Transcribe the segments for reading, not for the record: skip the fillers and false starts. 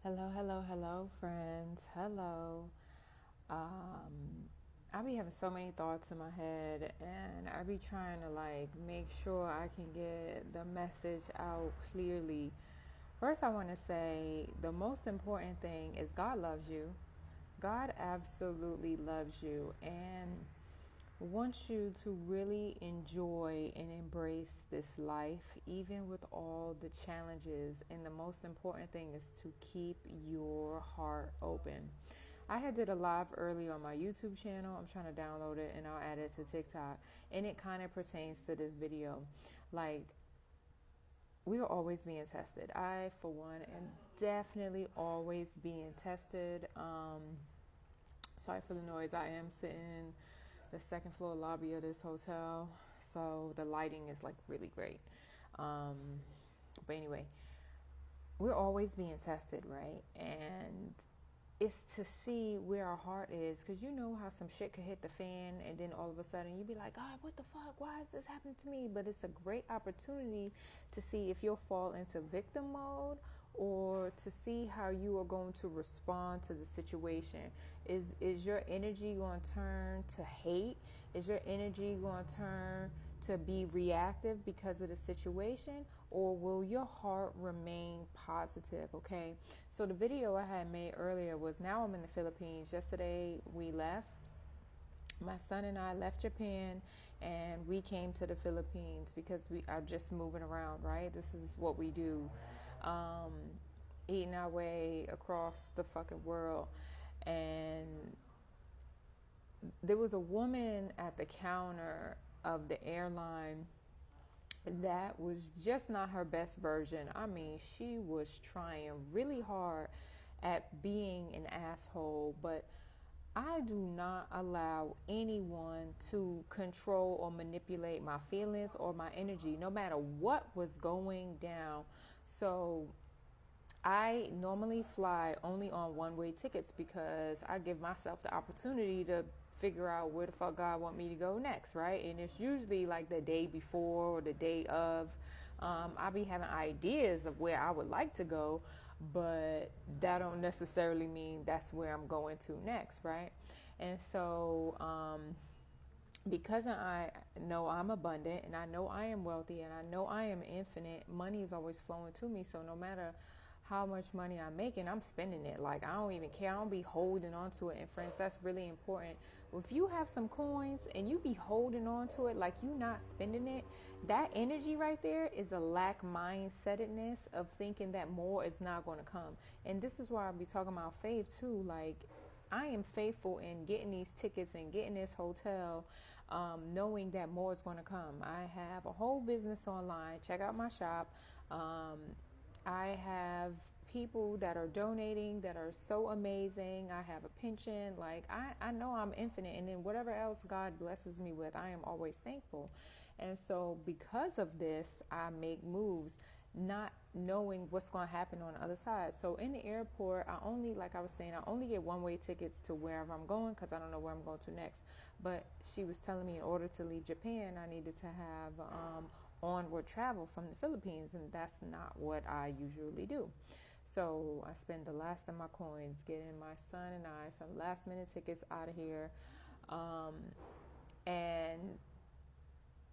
Hello, hello, hello, friends. Hello. I be having so many thoughts in my head, and I be trying to make sure I can get the message out clearly. First, I want to say the most important thing is God loves you. God absolutely loves you and wants you to really enjoy and embrace this life, even with all the challenges. And the most important thing is to keep your heart open. I had did a live early on my YouTube channel. I'm trying to download it and I'll add it to TikTok. And it kind of pertains to this video. Like, we are always being tested. I, for one, am definitely always being tested. Sorry for the noise. I am sitting in the second floor lobby of this hotel, so the lighting is like really great. But anyway, we're always being tested, right? And it's to see where our heart is, because you know how some shit could hit the fan and then all of a sudden you'd be like, God, what the fuck, why is this happening to me? But it's a great opportunity to see if you'll fall into victim mode or to see how you are going to respond to the situation. Is your energy going to turn to hate? Is your energy going to turn to be reactive because of the situation, or will your heart remain positive? Okay, so the video I had made earlier was, now I'm in the Philippines. Yesterday we left. My son and I left Japan and we came to the Philippines because we are just moving around, right? This is what we do, eating our way across the fucking world. And there was a woman at the counter of the airline that was just not her best version. I mean, she was trying really hard at being an asshole, but I do not allow anyone to control or manipulate my feelings or my energy, no matter what was going down. So I normally fly only on one-way tickets because I give myself the opportunity to figure out where the fuck God want me to go next, right? And it's usually like the day before or the day of. I'll be having ideas of where I would like to go, but that don't necessarily mean that's where I'm going to next, right? And so because I know I'm abundant and I know I am wealthy and I know I am infinite, money is always flowing to me. So no matter how much money I'm making, I'm spending it. Like, I don't even care. I don't be holding on to it. And friends, that's really important. If you have some coins and you be holding on to it, like you not spending it, that energy right there is a lack mindsetedness of thinking that more is not going to come. And this is why I be talking about faith too. Like, I am faithful in getting these tickets and getting this hotel, knowing that more is going to come. I have a whole business online. Check out my shop. I have people that are donating that are so amazing. I have a pension. Like, I know I'm infinite. And then whatever else God blesses me with, I am always thankful. And so because of this, I make moves not knowing what's going to happen on the other side. So in the airport, I only, like I was saying, I only get one-way tickets to wherever I'm going because I don't know where I'm going to next. But she was telling me in order to leave Japan, I needed to have onward travel from the Philippines, and that's not what I usually do. So I spend the last of my coins getting my son and I some last minute tickets out of here. And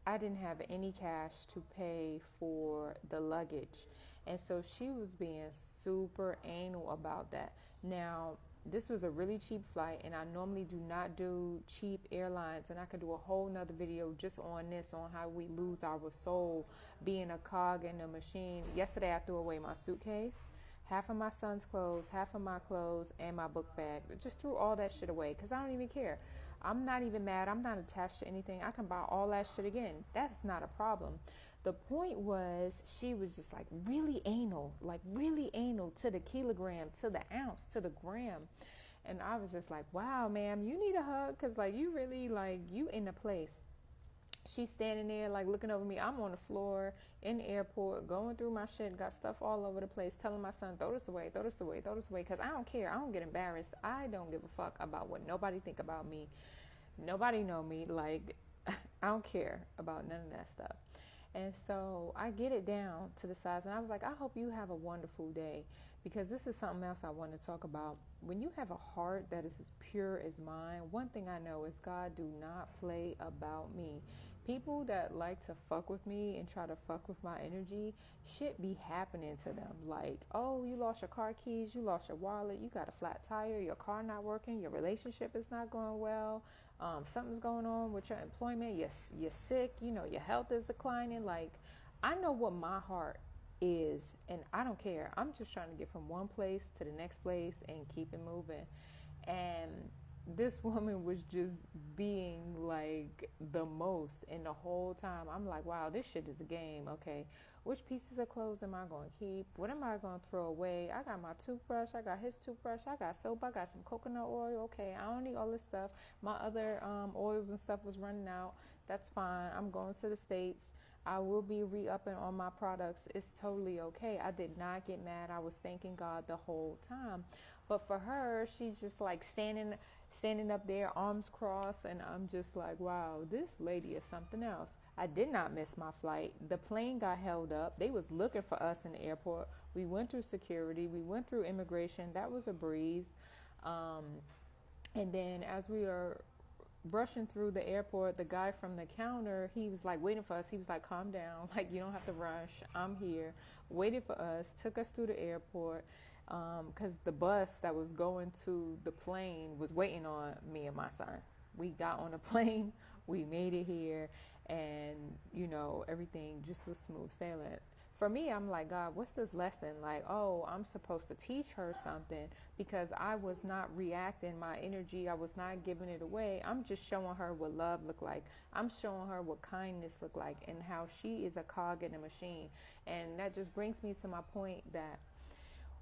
I didn't have any cash to pay for the luggage. And so she was being super anal about that. Now, this was a really cheap flight, and I normally do not do cheap airlines. And I could do a whole nother video just on this, on how we lose our soul being a cog in a machine. Yesterday, I threw away my suitcase, half of my son's clothes, half of my clothes, and my book bag. Just threw all that shit away because I don't even care. I'm not even mad. I'm not attached to anything. I can buy all that shit again. That's not a problem. The point was, she was just like really anal to the kilogram, to the ounce, to the gram. And I was just like, wow, ma'am, you need a hug because like you really like you in a place. She's standing there like looking over me. I'm on the floor in the airport going through my shit, got stuff all over the place, telling my son, throw this away, throw this away, throw this away, because I don't care. I don't get embarrassed. I don't give a fuck about what nobody think about me. Nobody know me. Like, I don't care about none of that stuff. And so I get it down to the size, and I was like, I hope you have a wonderful day, because this is something else I want to talk about. When you have a heart that is as pure as mine, one thing I know is God do not play about me. People that like to fuck with me and try to fuck with my energy, shit be happening to them. Like, oh, you lost your car keys, you lost your wallet, you got a flat tire, your car not working, your relationship is not going well, something's going on with your employment, you're sick, you know, your health is declining. Like, I know what my heart is, and I don't care. I'm just trying to get from one place to the next place and keep it moving. And this woman was just being like the most, and the whole time I'm like, wow, this shit is a game. Okay, which pieces of clothes am I going to keep? What am I going to throw away? I got my toothbrush, I got his toothbrush, I got soap, I got some coconut oil. Okay, I don't need all this stuff. My other oils and stuff was running out. That's fine. I'm going to the States. I will be re-upping on my products. It's totally okay. I did not get mad. I was thanking God the whole time. But for her, she's just like standing up there, arms crossed, and I'm just like, wow, this lady is something else. I did not miss my flight. The plane got held up. They was looking for us in the airport. We went through security. We went through immigration. That was a breeze. And then as we are brushing through the airport, the guy from the counter, he was like waiting for us. He was like, calm down, like, you don't have to rush, I'm here. Waited for us, took us through the airport, because the bus that was going to the plane was waiting on me and my son. We got on the plane, we made it here, and you know, everything just was smooth sailing. For me, I'm like, God, what's this lesson? Like, oh, I'm supposed to teach her something, because I was not reacting my energy. I was not giving it away. I'm just showing her what love looked like. I'm showing her what kindness looked like, and how she is a cog in a machine. And that just brings me to my point that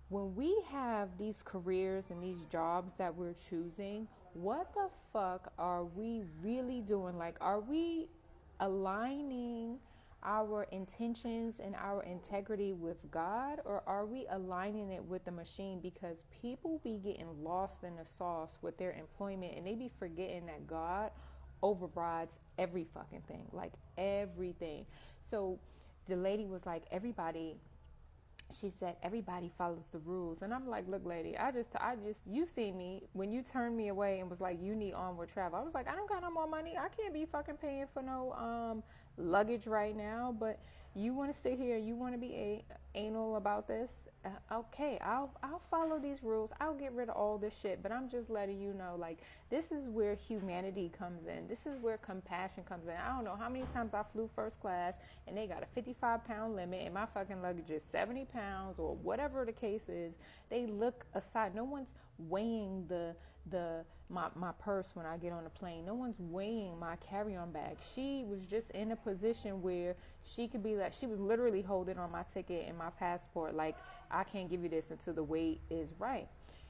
when we have these careers and these jobs that we're choosing, what the fuck are we really doing? Like, are we aligning our intentions and our integrity with God, or are we aligning it with the machine? Because people be getting lost in the sauce with their employment, and they be forgetting that God overrides every fucking thing, like everything. So the lady was like, she said, everybody follows the rules. And I'm like, look, lady, I just, you see me when you turned me away and was like, you need onward travel. I was like, I don't got no more money. I can't be fucking paying for no luggage right now. But you want to sit here, you want to be anal about this? Okay, I'll follow these rules. I'll get rid of all this shit. But I'm just letting you know, like, this is where humanity comes in. This is where compassion comes in. I don't know how many times I flew first class and they got a 55-pound limit and my fucking luggage is 70 pounds or whatever the case is. They look aside. No one's weighing my purse when I get on the plane. No one's weighing my carry-on bag. She was just in a position where she could be like, she was literally holding on my ticket and my passport, like, I can't give you this until the weight is right.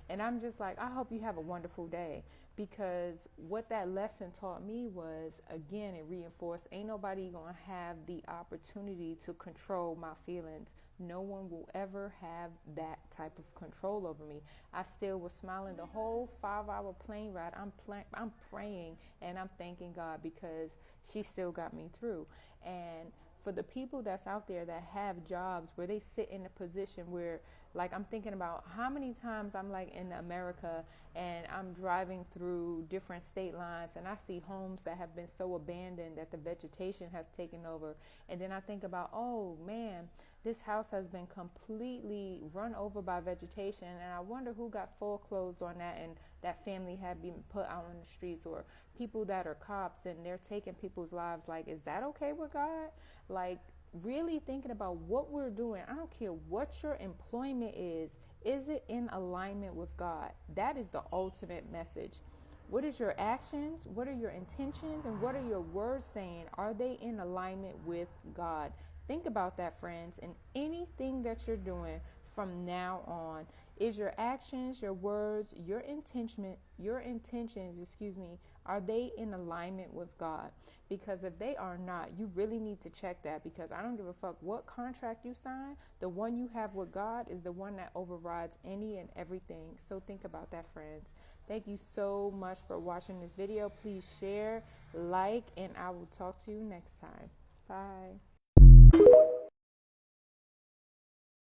And I'm just like, I hope you have a wonderful day, because what that lesson taught me was, again, it reinforced, ain't nobody gonna have the opportunity to control my feelings. No one will ever have that type of control over me. I still was smiling the whole 5-hour plane ride. I'm praying and I'm thanking God, because she still got me through. And for the people that's out there that have jobs where they sit in a position where, like, I'm thinking about how many times I'm like in America and I'm driving through different state lines and I see homes that have been so abandoned that the vegetation has taken over. And then I think about, oh man, this house has been completely run over by vegetation, and I wonder who got foreclosed on that and that family had been put out on the streets, or people that are cops and they're taking people's lives. Like, is that okay with God? Like, really thinking about what we're doing. I don't care what your employment is it in alignment with God? That is the ultimate message. What is your actions? What are your intentions? And what are your words saying? Are they in alignment with God? Think about that, friends. And anything that you're doing from now on, is your actions, your words, your intentions, are they in alignment with God? Because if they are not, you really need to check that, because I don't give a fuck what contract you sign. The one you have with God is the one that overrides any and everything. So think about that, friends. Thank you so much for watching this video. Please share, like, and I will talk to you next time. Bye.